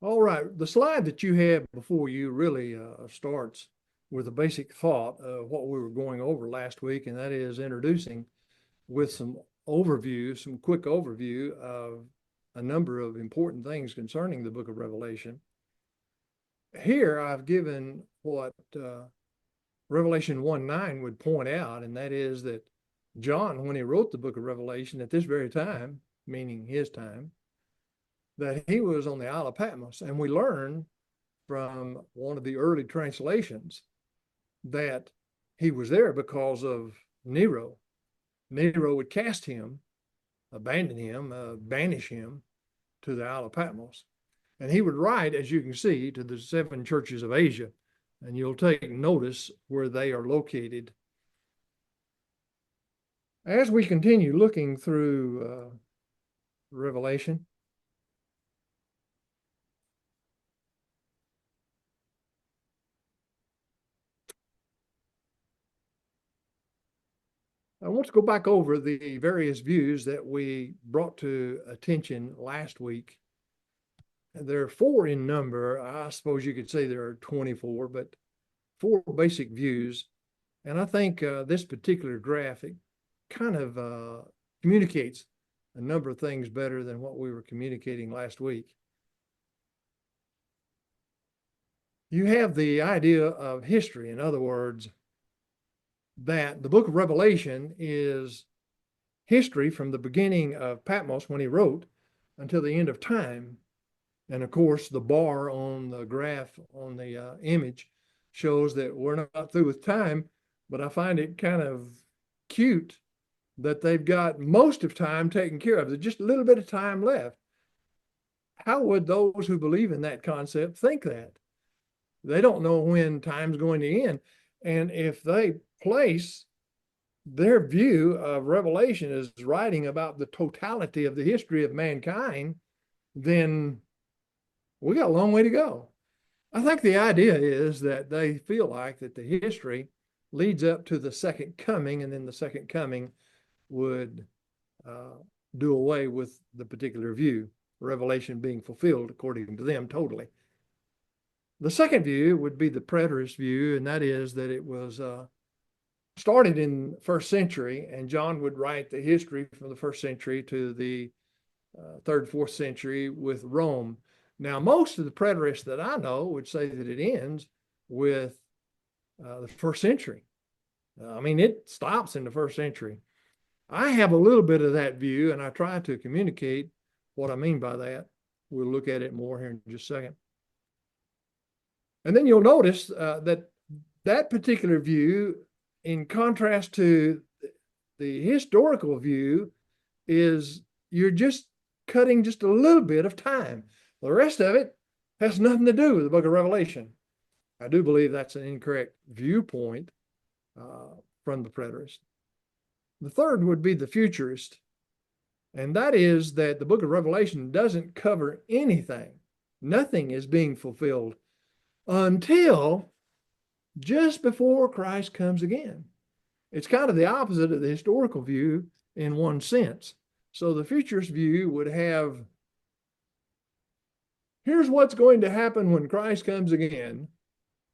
All right, the slide that you have before you really starts with a basic thought of what we were going over last week, and that is introducing with some quick overview of a number of important things concerning the book of Revelation. Here I've given what Revelation 1:9 would point out, and that is that John, when he wrote the book of Revelation at this very time, meaning his time, that he was on the Isle of Patmos. And we learn from one of the early translations that he was there because of Nero. Nero would cast him, abandon him, banish him to the Isle of Patmos. And he would write, as you can see, to the 7 churches of Asia. And you'll take notice where they are located. As we continue looking through Revelation, I want to go back over the various views that we brought to attention last week. There are 4 in number. I suppose you could say there are 24, but 4 basic views. And I think this particular graphic kind of communicates a number of things better than what we were communicating last week. You have the idea of history. In other words, that the book of Revelation is history from the beginning of Patmos when he wrote until the end of time. And of course, the bar on the graph on the image shows that we're not through with time, but I find it kind of cute that they've got most of time taken care of. There's just a little bit of time left. How would those who believe in that concept think that? They don't know when time's going to end. And if they place their view of Revelation as writing about the totality of the history of mankind, then we got a long way to go. I think the idea is that they feel like that the history leads up to the second coming, and then the second coming would do away with the particular view, Revelation being fulfilled according to them totally. The second view would be the preterist view, and that is that it was started in the 1st century, and John would write the history from the 1st century to the 3rd, 4th century with Rome. Now, most of the preterists that I know would say that it ends with the 1st century. I mean, it stops in the 1st century. I have a little bit of that view, and I try to communicate what I mean by that. We'll look at it more here in just a second. And then you'll notice that particular view, in contrast to the historical view, is you're just cutting just a little bit of time. The rest of it has nothing to do with the book of Revelation. I do believe that's an incorrect viewpoint from the preterist. The third would be the futurist, and that is that the book of Revelation doesn't cover anything. Nothing is being fulfilled until just before Christ comes again. It's kind of the opposite of the historical view in one sense. So the futurist view would have, here's what's going to happen when Christ comes again,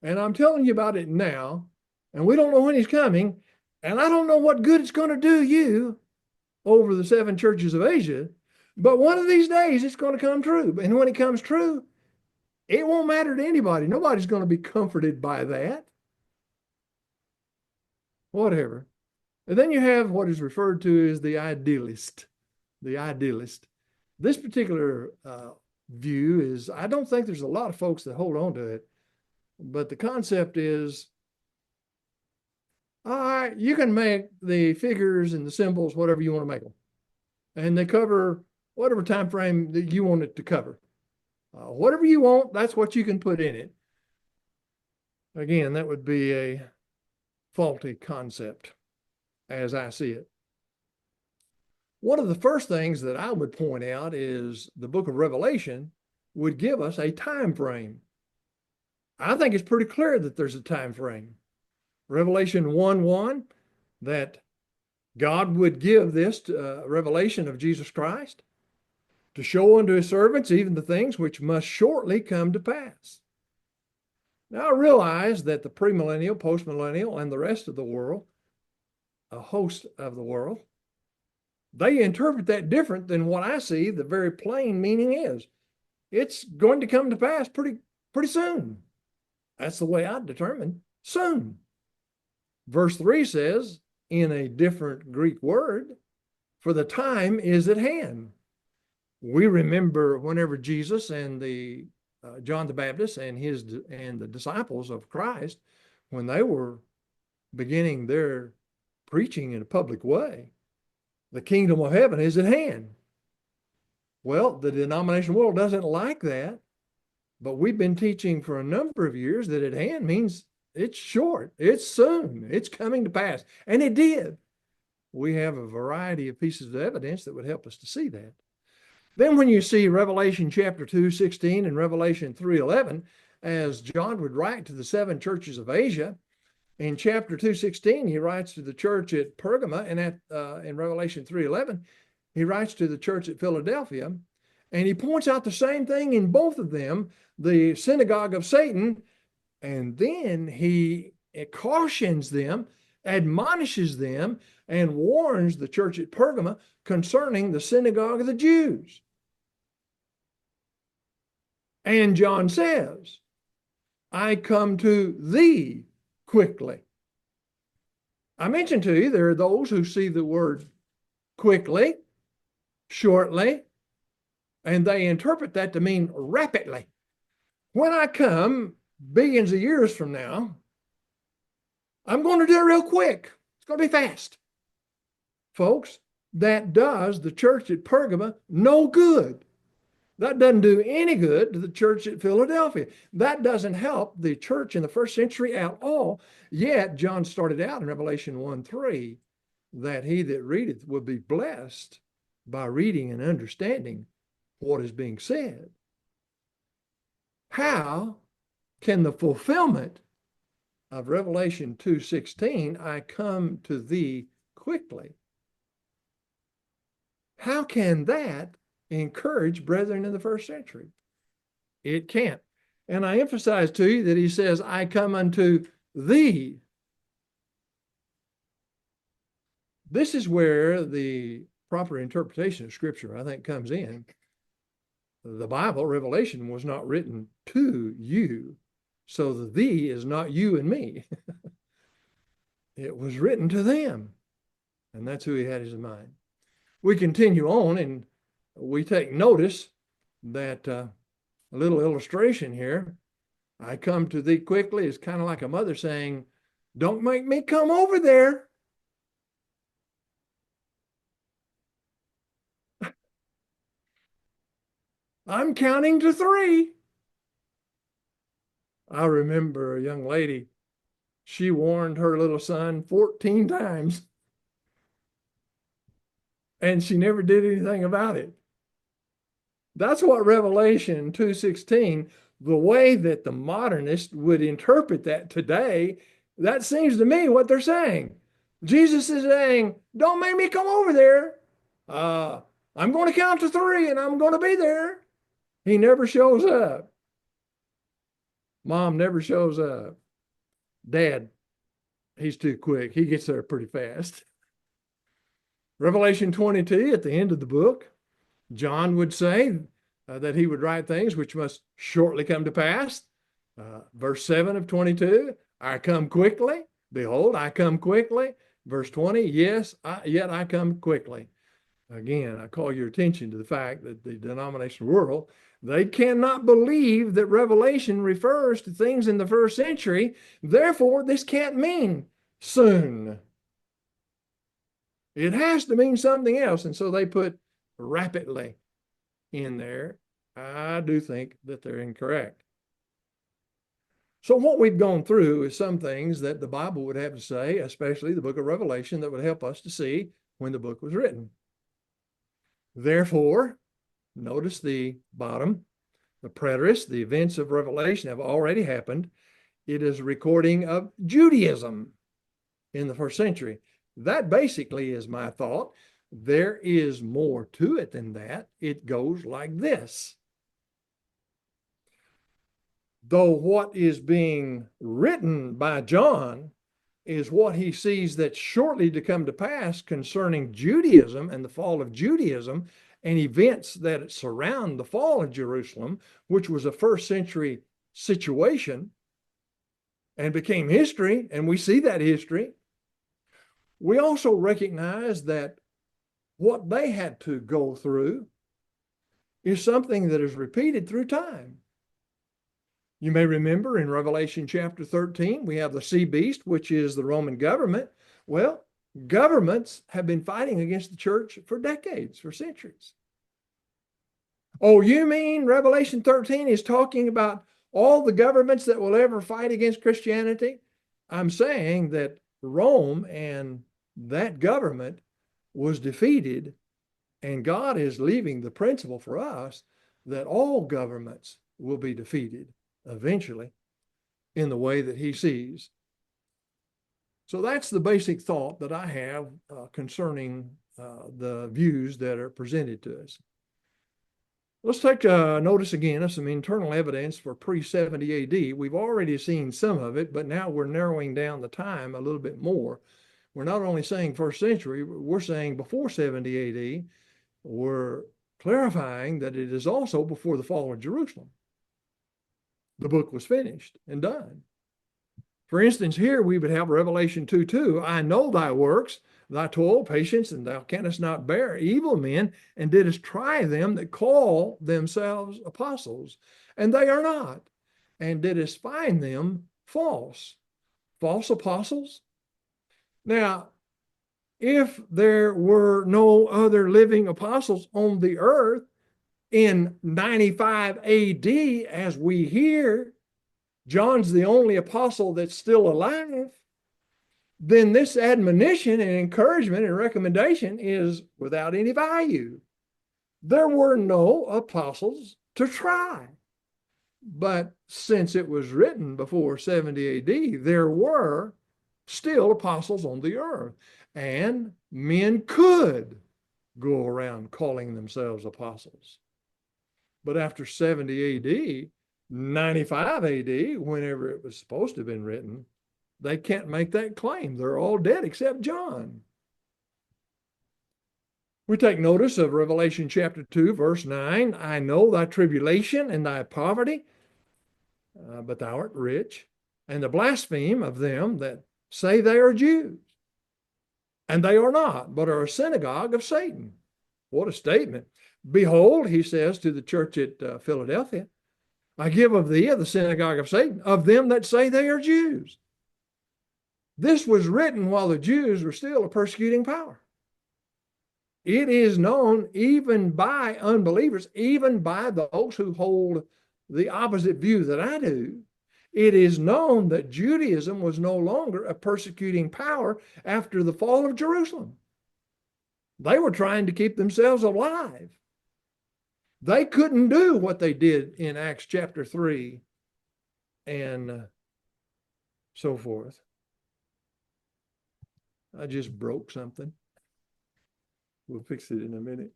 and I'm telling you about it now, and we don't know when he's coming, and I don't know what good it's going to do you over the 7 churches of Asia, but one of these days it's going to come true. And when it comes true, it won't matter to anybody. Nobody's going to be comforted by that. Whatever. And then you have what is referred to as the idealist. The idealist. This particular view is, I don't think there's a lot of folks that hold on to it, but the concept is, all right, you can make the figures and the symbols whatever you want to make them, and they cover whatever time frame that you want it to cover. Whatever you want, that's what you can put in it. Again, that would be a faulty concept as I see it. One of the first things that I would point out is the book of Revelation would give us a time frame. I think it's pretty clear that there's a time frame. Revelation 1:1, that God would give this revelation of Jesus Christ. to show unto his servants even the things which must shortly come to pass. Now I realize that the premillennial, postmillennial, and the rest of the world, a host of the world, they interpret that different than what I see the very plain meaning is. It's going to come to pass pretty soon. That's the way I determine soon. Verse 3 says, in a different Greek word, for the time is at hand. We remember whenever Jesus and the John the Baptist and the disciples of Christ, when they were beginning their preaching in a public way, the kingdom of heaven is at hand. Well, the denominational world doesn't like that, but we've been teaching for a number of years that at hand means it's short, it's soon, it's coming to pass. And it did. We have a variety of pieces of evidence that would help us to see that. Then when you see Revelation chapter 2:16 and Revelation 3:11, as John would write to the 7 churches of Asia, in chapter 2:16, he writes to the church at Pergama, and in Revelation 3:11, he writes to the church at Philadelphia, and he points out the same thing in both of them, the synagogue of Satan, and then he cautions them, admonishes them, and warns the church at Pergama concerning the synagogue of the Jews. And John says, I come to thee quickly. I mentioned to you, there are those who see the word quickly, shortly, and they interpret that to mean rapidly. When I come billions of years from now, I'm going to do it real quick. It's going to be fast. Folks, that does the church at Pergama no good. That doesn't do any good to the church at Philadelphia. That doesn't help the church in the first century at all. Yet, John started out in Revelation 1:3 that he that readeth will be blessed by reading and understanding what is being said. How can the fulfillment of Revelation 2:16, I come to thee quickly, how can that encourage brethren in the first century? It can't. And I emphasize to you that he says, I come unto thee. This is where the proper interpretation of Scripture, I think, comes in. The Bible, Revelation, was not written to you. So the thee is not you and me. It was written to them. And that's who he had in mind. We continue on and we take notice that a little illustration here. I come to thee quickly is kind of like a mother saying, don't make me come over there. I'm counting to 3. I remember a young lady, she warned her little son 14 times, and she never did anything about it. That's what Revelation 2:16, the way that the modernists would interpret that today, that seems to me what they're saying. Jesus is saying, don't make me come over there. I'm going to count to 3 and I'm going to be there. He never shows up. Mom never shows up. Dad, he's too quick. He gets there pretty fast. Revelation 22, at the end of the book, John would say that he would write things which must shortly come to pass. Verse 7 of 22, I come quickly. Behold, I come quickly. Verse 20, yes, yet I come quickly. Again, I call your attention to the fact that the denominational world, they cannot believe that Revelation refers to things in the first century. Therefore, this can't mean soon. It has to mean something else. And so they put rapidly in there. I do think that they're incorrect. So what we've gone through is some things that the Bible would have to say, especially the book of Revelation, that would help us to see when the book was written. Therefore, notice the bottom, the preterist, the events of Revelation have already happened. It is a recording of Judaism in the first century. That basically is my thought, there is more to it than that. It goes like this. Though what is being written by John is what he sees that's shortly to come to pass concerning Judaism and the fall of Judaism and events that surround the fall of Jerusalem, which was a first century situation and became history, and we see that history. We also recognize that what they had to go through is something that is repeated through time. You may remember in Revelation chapter 13, we have the sea beast, which is the Roman government. Well, governments have been fighting against the church for decades, for centuries. Oh, you mean Revelation 13 is talking about all the governments that will ever fight against Christianity? I'm saying that Rome and that government was defeated, and God is leaving the principle for us that all governments will be defeated eventually in the way that he sees. So that's the basic thought that I have concerning the views that are presented to us. Let's take notice again of some internal evidence for pre-70 AD. We've already seen some of it, but now we're narrowing down the time a little bit more. We're not only saying first century, we're saying before 70 AD. We're clarifying that it is also before the fall of Jerusalem. The book was finished and done. For instance, here we would have Revelation 2:2. I know thy works, thy toil, patience, and thou canst not bear evil men, and didst try them that call themselves apostles, and they are not, and didst find them false. False apostles? Now, if there were no other living apostles on the earth in 95 AD, as we hear, John's the only apostle that's still alive, then this admonition and encouragement and recommendation is without any value. There were no apostles to try. But since it was written before 70 AD, there were still apostles on the earth, and men could go around calling themselves apostles. But after 70 AD, 95 AD, whenever it was supposed to have been written, they can't make that claim. They're all dead except John. We take notice of Revelation chapter 2, verse 9. I know thy tribulation and thy poverty, but thou art rich, and the blaspheme of them that say they are Jews, and they are not, but are a synagogue of Satan. What a statement. Behold, he says to the church at Philadelphia, I give of thee of the synagogue of Satan, of them that say they are Jews. This was written while the Jews were still a persecuting power. It is known even by unbelievers, even by those who hold the opposite view that I do. It is known that Judaism was no longer a persecuting power after the fall of Jerusalem. They were trying to keep themselves alive. They couldn't do what they did in Acts chapter 3 and so forth. I just broke something. We'll fix it in a minute.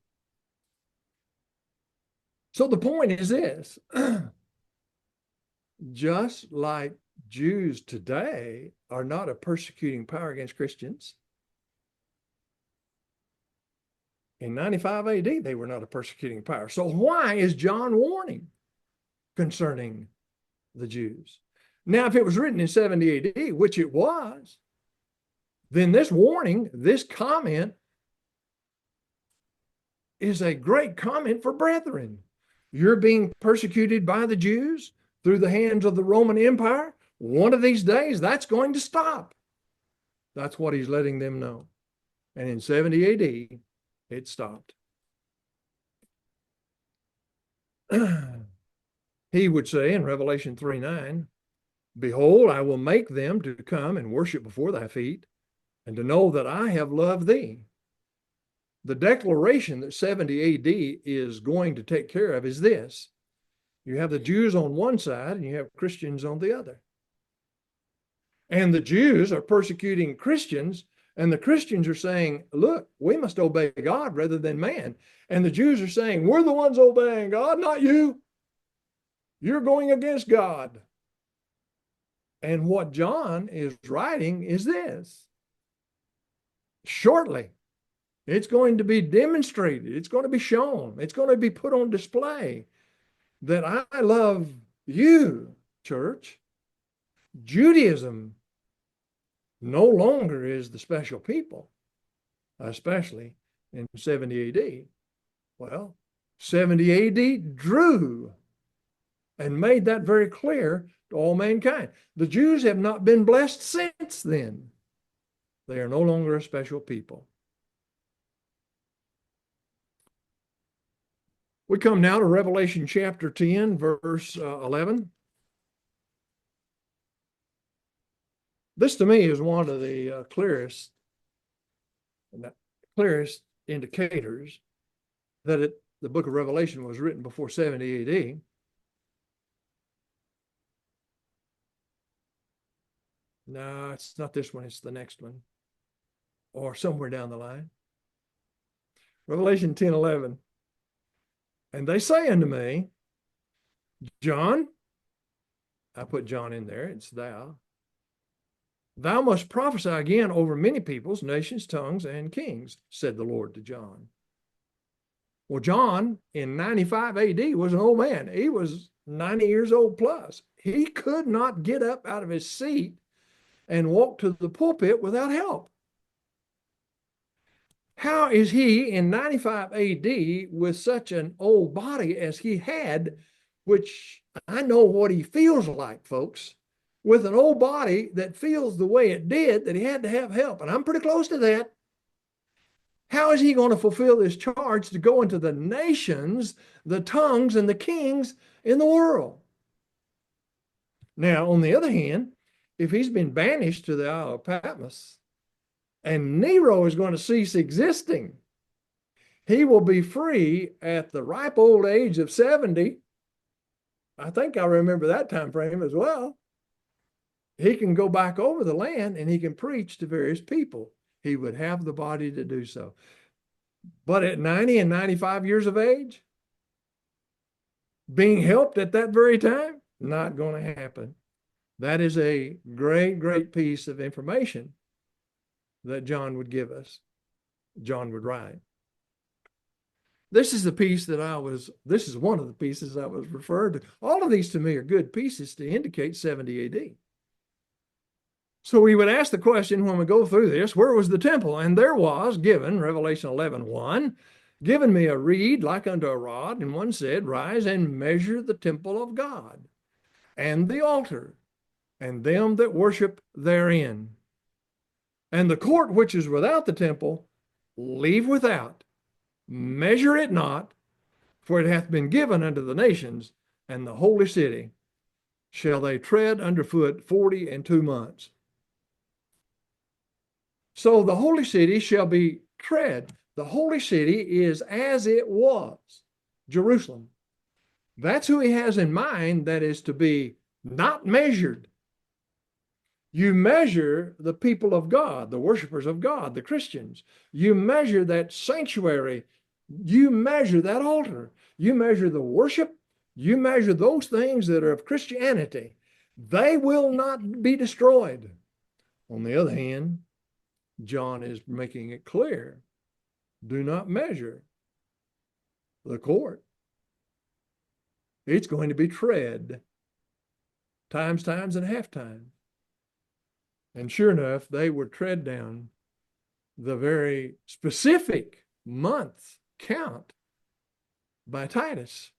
So the point is this. Just like Jews today are not a persecuting power against Christians, in 95 AD, they were not a persecuting power. So why is John warning concerning the Jews? Now, if it was written in 70 AD, which it was, then this warning, this comment, is a great comment for brethren. You're being persecuted by the Jews through the hands of the Roman Empire. One of these days, that's going to stop. That's what he's letting them know. And in 70 AD, it stopped. He would say in Revelation 3:9, behold, I will make them to come and worship before thy feet, and to know that I have loved thee. The declaration that 70 AD is going to take care of is this. You have the Jews on one side and you have Christians on the other. And the Jews are persecuting Christians And the Christians are saying, look, we must obey God rather than man. And the Jews are saying, we're the ones obeying God, not you. You're going against God. And what John is writing is this. Shortly, it's going to be demonstrated. It's going to be shown. It's going to be put on display that I love you, church. Judaism no longer is the special people, especially in 70 AD. Well, 70 AD drew and made that very clear to all mankind. The Jews have not been blessed since then. They are no longer a special people. We come now to Revelation chapter 10, verse 11. This to me is one of the clearest indicators that the book of Revelation was written before 70 AD. No, it's not this one, it's the next one, or somewhere down the line. Revelation 10:11. And they say unto me, John, I put John in there, it's thou must prophesy again over many peoples, nations, tongues, and kings, said the Lord to John. Well, John in 95 AD was an old man. He was 90 years old plus. He could not get up out of his seat and walk to the pulpit without help. How is he in 95 AD with such an old body as he had, which I know what he feels like, folks, with an old body that feels the way it did, that he had to have help. And I'm pretty close to that. How is he going to fulfill this charge to go into the nations, the tongues, and the kings in the world? Now, on the other hand, if he's been banished to the Isle of Patmos, and Nero is going to cease existing, he will be free at the ripe old age of 70. I think I remember that time frame as well. He can go back over the land and he can preach to various people. He would have the body to do so. But at 90 and 95 years of age, being helped at that very time, not going to happen. That is a great, great piece of information that John would give us, John would write. This is the piece this is one of the pieces I was referred to. All of these to me are good pieces to indicate 70 AD. So we would ask the question when we go through this, where was the temple? And there was given, Revelation 11:1, given me a reed like unto a rod, and one said, rise and measure the temple of God, and the altar, and them that worship therein. And the court which is without the temple, leave without, measure it not, for it hath been given unto the nations, and the holy city shall they tread underfoot 42 months. So the holy city shall be tread. The holy city is as it was, Jerusalem. That's who he has in mind, that is to be not measured. You measure the people of God, the worshipers of God, the Christians. You measure that sanctuary. You measure that altar. You measure the worship. You measure those things that are of Christianity. They will not be destroyed. On the other hand, John is making it clear, do not measure the court. It's going to be tread times, and half time. And sure enough, they were tread down the very specific month count by Titus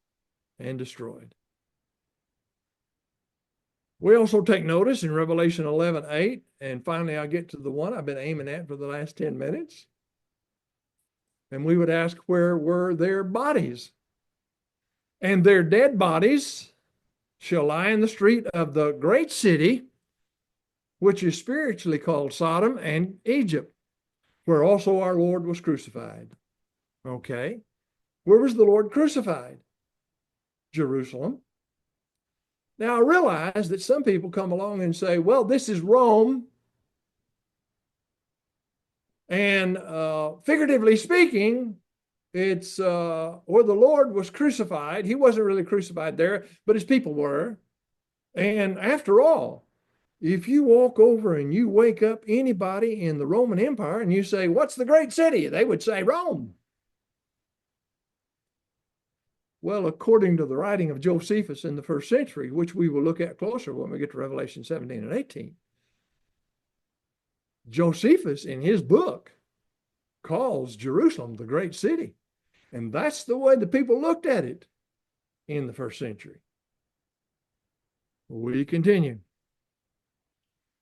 and destroyed. We also take notice in Revelation 11:8, and finally I get to the one I've been aiming at for the last 10 minutes. And we would ask, where were their bodies? And their dead bodies shall lie in the street of the great city, which is spiritually called Sodom and Egypt, where also our Lord was crucified. Okay. Where was the Lord crucified? Jerusalem. Now, I realize that some people come along and say, well, this is Rome. And figuratively speaking, it's where the Lord was crucified. He wasn't really crucified there, but his people were. And after all, if you walk over and you wake up anybody in the Roman Empire and you say, "What's the great city?" They would say Rome. Well, according to the writing of Josephus in the first century, which we will look at closer when we get to Revelation 17 and 18, Josephus in his book calls Jerusalem the great city. And that's the way the people looked at it in the first century. We continue.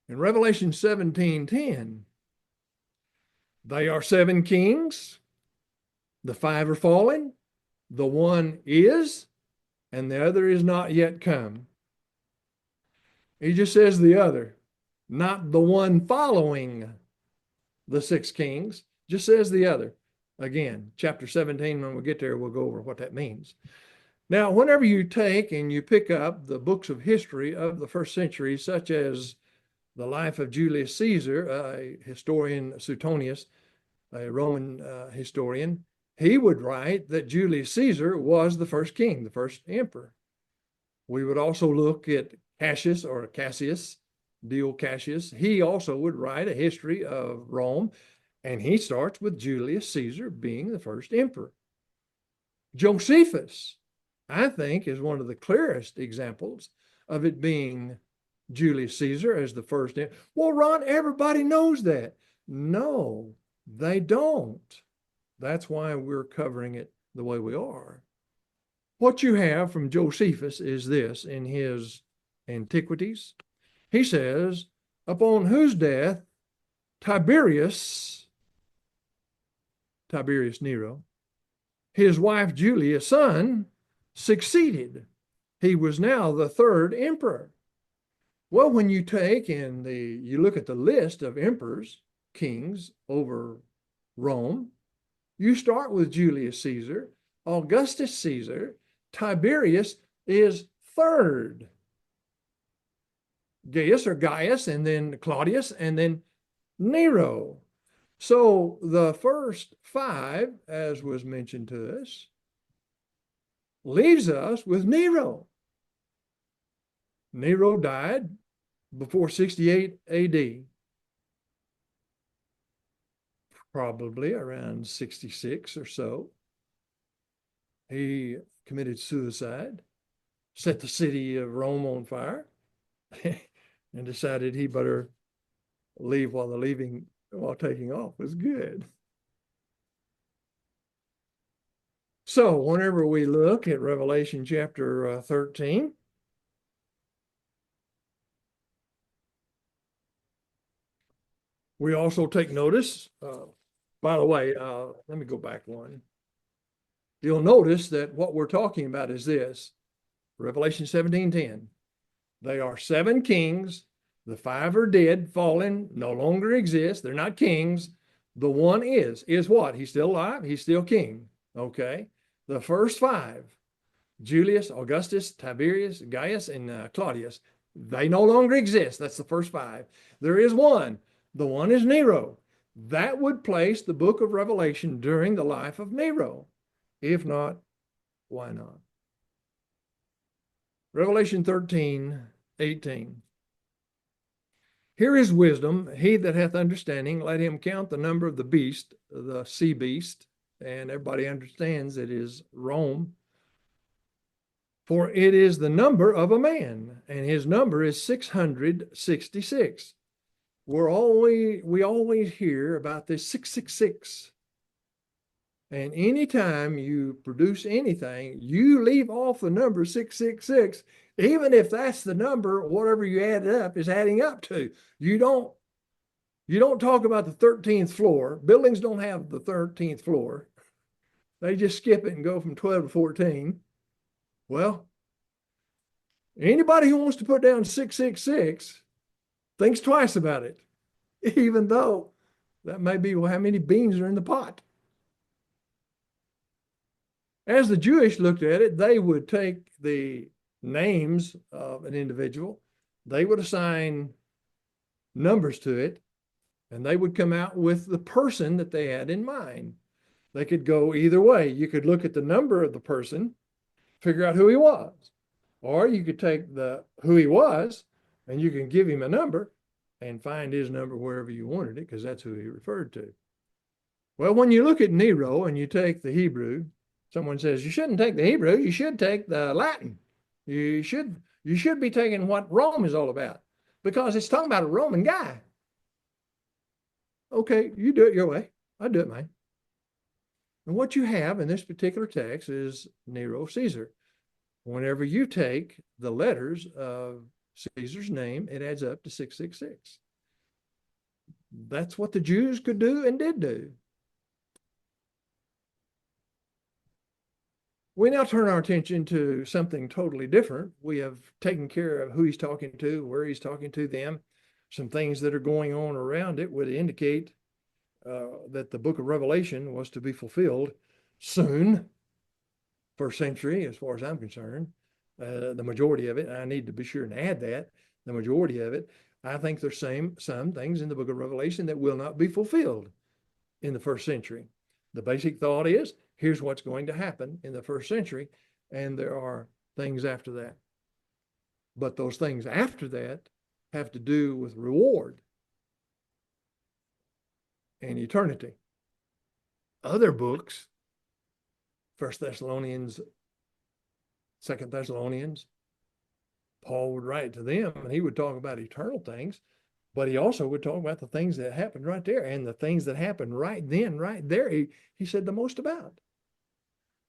In Revelation 17:10, they are 7 kings, the 5 are fallen, the one is, and the other is not yet come. He just says the other, not the one following the 6 kings, just says the other. Again, chapter 17, when we get there, we'll go over what that means. Now, whenever you take and you pick up the books of history of the first century, such as the life of Julius Caesar, a historian, Suetonius, a Roman historian, he would write that Julius Caesar was the first king, the first emperor. We would also look at Cassius or Cassius, Dio Cassius. He also would write a history of Rome, and he starts with Julius Caesar being the first emperor. Josephus, I think, is one of the clearest examples of it being Julius Caesar as the first emperor. Well, Ron, everybody knows that. No, they don't. That's why we're covering it the way we are. What you have from Josephus is this in his Antiquities. He says, upon whose death Tiberius Nero, his wife Julia's son, succeeded. He was now the 3rd emperor. Well, when you take and you look at the list of emperors, kings over Rome, you start with Julius Caesar, Augustus Caesar, Tiberius is 3rd. Gaius, and then Claudius, and then Nero. So the first 5, as was mentioned to us, leaves us with Nero. Nero died before 68 AD, probably around 66 or so. He committed suicide, set the city of Rome on fire, and decided he better leave while taking off was good. So whenever we look at Revelation chapter 13, we also take notice, by the way, let me go back one. You'll notice that what we're talking about is this, Revelation 17:10. They are 7 kings. The 5 are dead, fallen, no longer exist. They're not kings. The one is what? He's still alive. He's still king. Okay. The first 5, Julius, Augustus, Tiberius, Gaius, and Claudius, they no longer exist. That's the first 5. There is one. The one is Nero. That would place the book of Revelation during the life of Nero. If not, why not? Revelation 13:18. Here is wisdom. He that hath understanding, let him count the number of the beast, the sea beast, and everybody understands it is Rome. For it is the number of a man, and his number is 666. We always hear about this 666. And anytime you produce anything, you leave off the number 666, even if that's the number, whatever you add it up is adding up to. You don't talk about the 13th floor. Buildings don't have the 13th floor. They just skip it and go from 12 to 14. Well, anybody who wants to put down 666 thinks twice about it, even though that may be how many beans are in the pot. As the Jewish looked at it, they would take the names of an individual, they would assign numbers to it, And they would come out with the person that they had in mind. They could go either way. You could look at the number of the person, figure out who he was. Or you could take who he was and you can give him a number and find his number wherever you wanted it, because that's who he referred to. Well, when you look at Nero and you take the Hebrew, someone says you shouldn't take the Hebrew, you should take the Latin. You should be taking what Rome is all about, because it's talking about a Roman guy. Okay, you do it your way. I do it mine. And what you have in this particular text is Nero Caesar. Whenever you take the letters of Caesar's name, it adds up to 666. That's what the Jews could do and did do. We now turn our attention to something totally different. We have taken care of who he's talking to, where he's talking to them. Some things that are going on around it would indicate that the book of Revelation was to be fulfilled soon, first century, as far as I'm concerned. The majority of it, I need to be sure and add that, the majority of it, I think there's some things in the book of Revelation that will not be fulfilled in the first century. The basic thought is, here's what's going to happen in the first century, and there are things after that. But those things after that have to do with reward and eternity. Other books, First Thessalonians, Second Thessalonians, Paul would write to them and he would talk about eternal things, but he also would talk about the things that happened right there, and the things that happened right then, right there, he said the most about.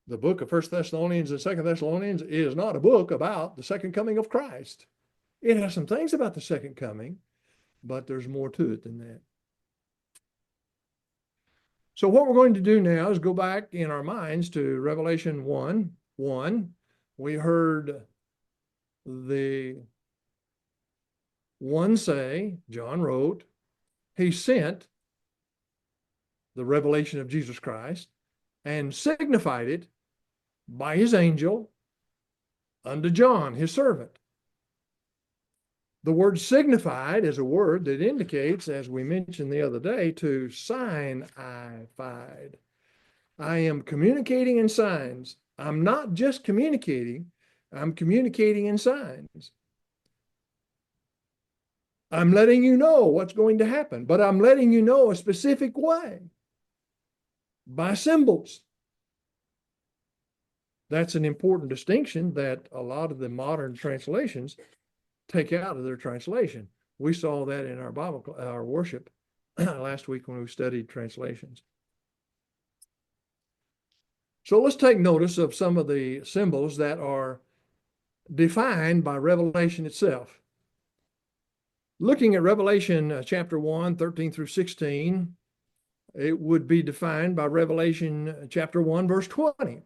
The book of First Thessalonians and Second Thessalonians is not a book about the second coming of Christ. It has some things about the second coming, but there's more to it than that. So what we're going to do now is go back in our minds to Revelation 1:1. We heard the one say, John wrote, he sent the revelation of Jesus Christ and signified it by his angel unto John, his servant. The word signified is a word that indicates, as we mentioned the other day, to signified. I am communicating in signs. I'm not just communicating, I'm communicating in signs. I'm letting you know what's going to happen, but I'm letting you know a specific way by symbols. That's an important distinction that a lot of the modern translations take out of their translation. We saw that in our Bible, our worship last week when we studied translations. So let's take notice of some of the symbols that are defined by Revelation itself. Looking at Revelation chapter 1, 13 through 16, it would be defined by Revelation chapter 1, verse 20.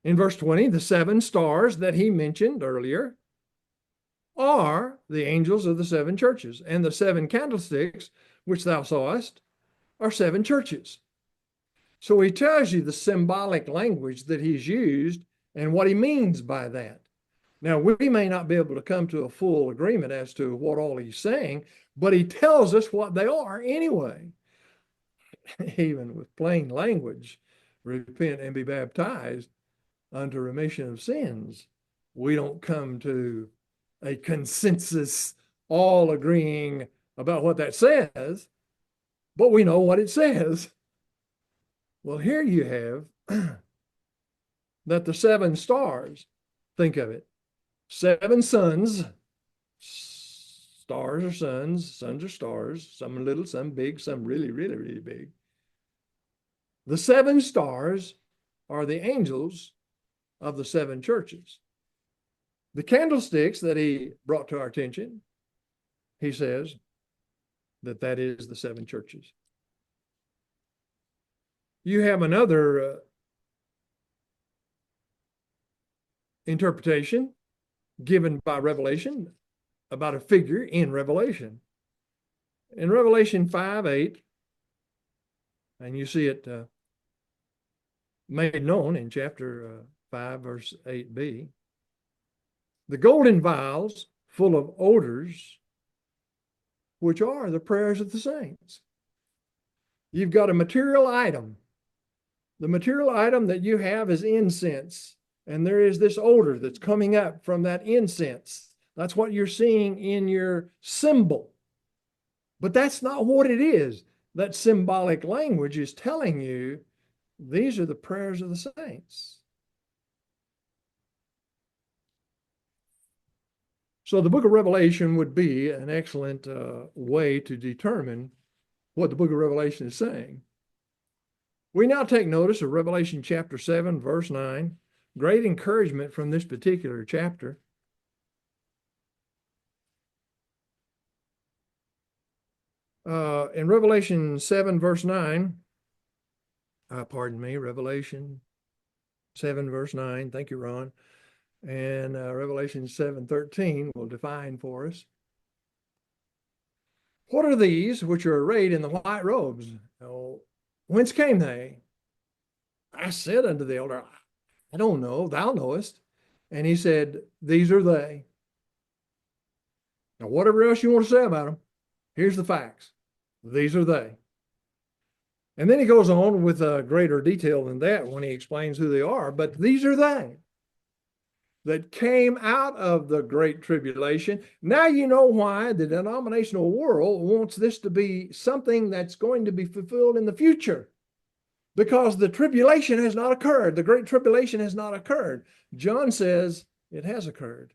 In verse 20, the 7 stars that he mentioned earlier are the angels of the 7 churches, and the 7 candlesticks which thou sawest are 7 churches. So he tells you the symbolic language that he's used and what he means by that. Now, we may not be able to come to a full agreement as to what all he's saying, but he tells us what they are anyway. Even with plain language, repent and be baptized unto remission of sins. We don't come to a consensus, all agreeing about what that says, but we know what it says. Well, here you have that the 7 stars, think of it, 7 suns, stars are suns are stars, some little, some big, some really, really, really big. The 7 stars are the angels of the 7 churches. The candlesticks that he brought to our attention, he says that is the 7 churches. You have another interpretation given by Revelation about a figure in Revelation. In Revelation 5:8, and you see it made known in chapter 5, verse 8b, the golden vials full of odors which are the prayers of the saints. You've got a material item. The material item that you have is incense, and there is this odor that's coming up from that incense. That's what you're seeing in your symbol. But that's not what it is. That symbolic language is telling you these are the prayers of the saints. So the book of Revelation would be an excellent way to determine what the book of Revelation is saying. We now take notice of Revelation chapter 7, verse 9. Great encouragement from this particular chapter. In Revelation 7, verse 9, Revelation 7, verse 9. Thank you, Ron. And Revelation 7:13 will define for us. What are these which are arrayed in the white robes? Oh, whence came they? I said unto the elder, I don't know, thou knowest. And he said, these are they. Now, whatever else you want to say about them, here's the facts. These are they. And then he goes on with greater detail than that when he explains who they are, but these are they that came out of the great tribulation. Now you know why the denominational world wants this to be something that's going to be fulfilled in the future. Because the tribulation has not occurred. The great tribulation has not occurred. John says it has occurred.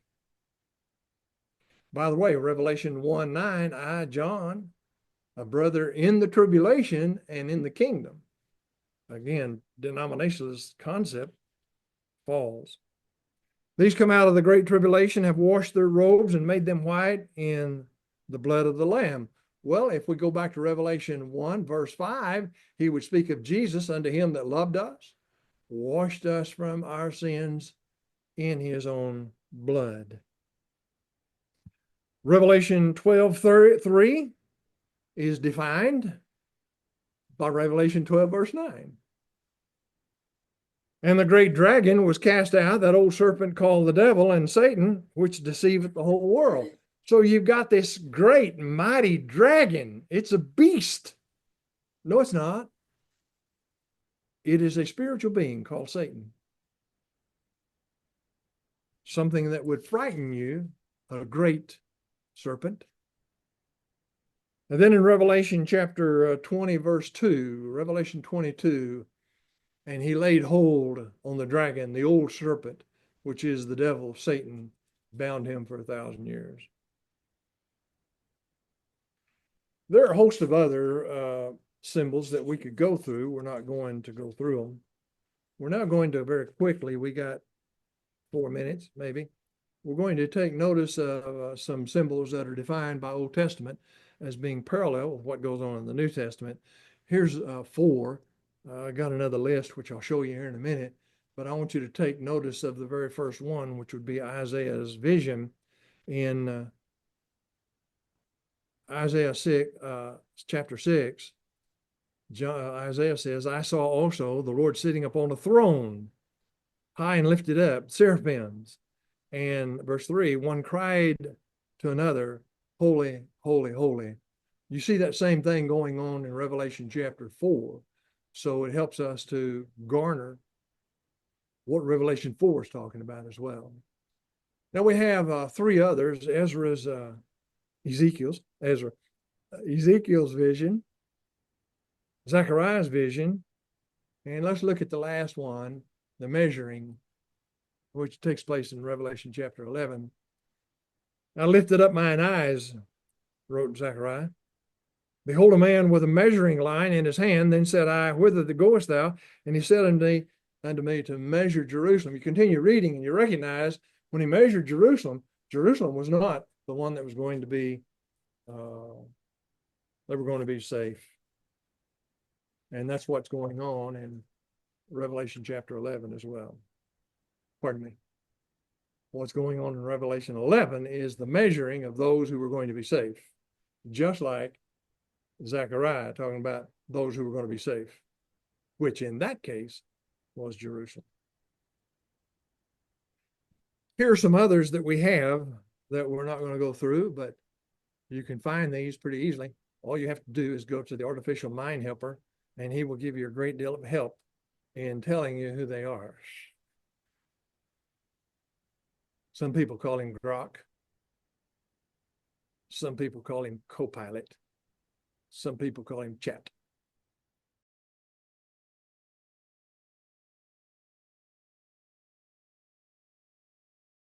By the way, Revelation 1:9, I, John, a brother in the tribulation and in the kingdom. Again, denominationalist concept falls. These come out of the great tribulation, have washed their robes and made them white in the blood of the Lamb. Well, if we go back to Revelation 1, verse 5, he would speak of Jesus unto him that loved us, washed us from our sins in his own blood. Revelation 12:3 is defined by Revelation 12, verse 9. And the great dragon was cast out, that old serpent called the devil and Satan, which deceiveth the whole world. So you've got this great, mighty dragon. It's a beast. No, it's not. It is a spiritual being called Satan. Something that would frighten you, a great serpent. And then in Revelation chapter 20, verse 2, Revelation 22, and he laid hold on the dragon, the old serpent, which is the devil, Satan, bound him for 1,000 years. There are a host of other symbols that we could go through. We're not going to go through them. We're now going to very quickly, we got 4 minutes maybe. We're going to take notice of some symbols that are defined by Old Testament as being parallel with what goes on in the New Testament. Here's 4. I got another list, which I'll show you here in a minute, but I want you to take notice of the very first one, which would be Isaiah's vision in Isaiah 6, chapter 6. Isaiah says, I saw also the Lord sitting upon a throne, high and lifted up, seraphims. And verse 3, one cried to another, holy, holy, holy. You see that same thing going on in Revelation chapter 4. So it helps us to garner what Revelation 4 is talking about as well. Now we have 3 others, Ezekiel's vision, Zechariah's vision, and let's look at the last one, the measuring, which takes place in Revelation chapter 11. I lifted up mine eyes, wrote Zechariah. Behold, a man with a measuring line in his hand. Then said I, whither goest thou? And he said unto me to measure Jerusalem. You continue reading and you recognize when he measured Jerusalem, Jerusalem was not the one that was going to be, they were going to be safe. And that's what's going on in Revelation chapter 11 as well. Pardon me. What's going on in Revelation 11 is the measuring of those who were going to be safe, just like Zechariah talking about those who were going to be safe, which in that case was Jerusalem. Here are some others that we have that we're not going to go through, but You can find these pretty easily. All you have to do is go to the Artificial Mind Helper, and he will give you a great deal of help in telling you who they are. Some people call him Grok. Some people call him Copilot. Some people call him Chat.